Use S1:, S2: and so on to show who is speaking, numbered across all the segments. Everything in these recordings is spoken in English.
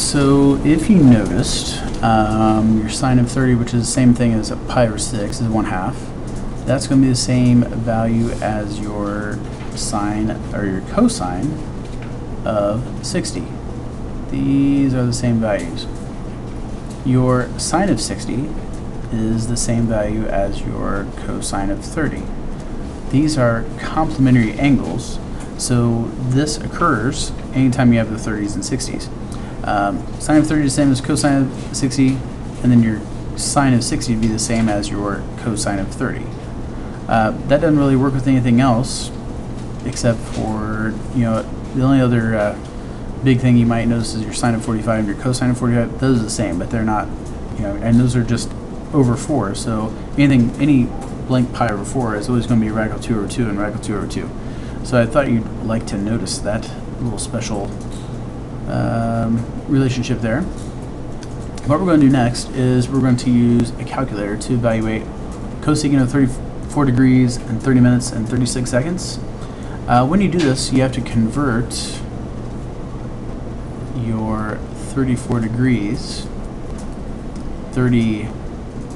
S1: So if you noticed, your sine of 30, which is the same thing as a pi over 6, is 1/2. That's going to be the same value as your sine or your cosine of 60. These are the same values. Your sine of 60 is the same value as your cosine of 30. These are complementary angles, so this occurs anytime you have the 30s and 60s. Sine of 30 is the same as cosine of 60, and then your sine of 60 would be the same as your cosine of 30. That doesn't really work with anything else, except for, the only other big thing you might notice is your sine of 45 and your cosine of 45. Those are the same, but they're not, and those are just over 4. So any blank pi over 4 is always going to be radical 2 over 2 and radical 2 over 2. So I thought you'd like to notice that little special relationship there. What we're going to do next is we're going to use a calculator to evaluate cosecant of 34 degrees and 30 minutes and 36 seconds. When you do this, you have to convert your 34 degrees, 30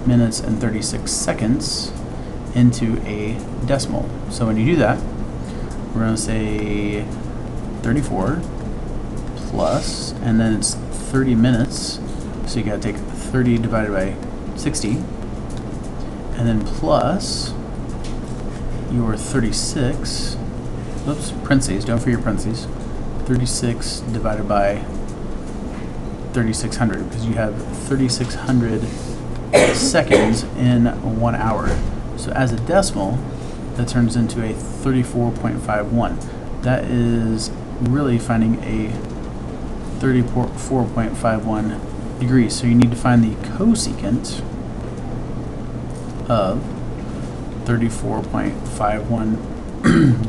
S1: minutes and 36 seconds into a decimal. So when you do that, we're going to say 34 plus, and then it's 30 minutes, so you got to take 30 divided by 60, and then plus your 36, oops, parentheses, don't forget your parentheses, 36 divided by 3600, because you have 3600 seconds in 1 hour. So as a decimal, that turns into a 34.51. That is really finding a 34.51 degrees. So you need to find the cosecant of 34.51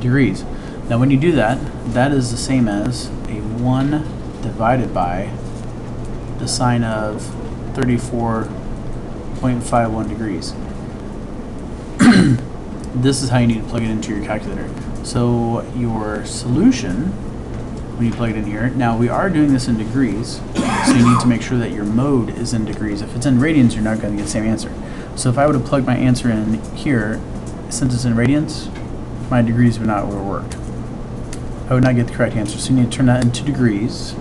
S1: degrees. Now when you do that, that is the same as a 1 divided by the sine of 34.51 degrees. This is how you need to plug it into your calculator. So your solution, when you plug it in here, now we are doing this in degrees, so you need to make sure that your mode is in degrees. If it's in radians, you're not going to get the same answer. So if I would have plugged my answer in here, since it's in radians, my degrees would not have worked. I would not get the correct answer, so you need to turn that into degrees.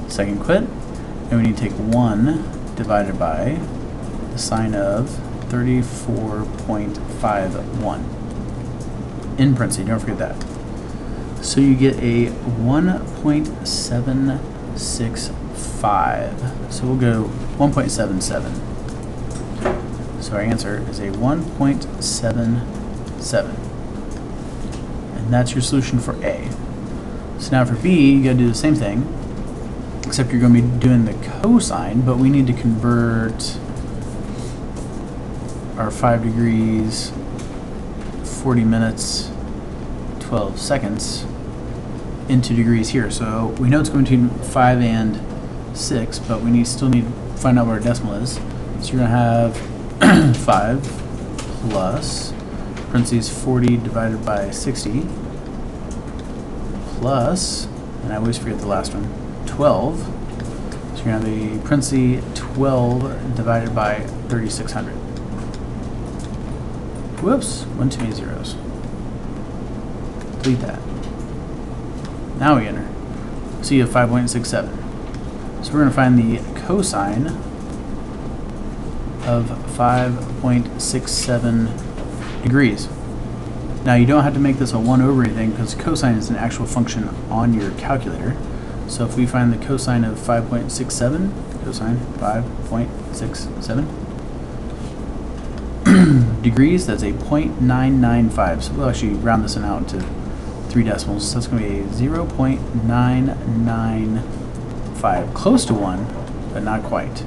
S1: Second quit, and we need to take 1 divided by the sine of 34.51 in parentheses, don't forget that. So you get a 1.765. So we'll go 1.77. So our answer is a 1.77. And that's your solution for A. So now for B, you gotta do the same thing, except you're going to be doing the cosine, but we need to convert our 5 degrees, 40 minutes, 12 seconds into degrees here. So we know it's going between 5 and 6, but we still need to find out what our decimal is. So you're going to have 5 plus, parentheses, 40 divided by 60, plus, and I always forget the last one, 12. So you're going to have a parentheses 12 divided by 3600. Whoops, one too many zeros. Delete that. Now we enter. So you have 5.67. So we're going to find the cosine of 5.67 degrees. Now you don't have to make this a 1 over anything, because cosine is an actual function on your calculator. So if we find the cosine of 5.67, cosine 5.67 degrees, that's a 0.995. So we'll actually round this one out to 3 decimals. So that's going to be a 0.995. Close to 1, but not quite.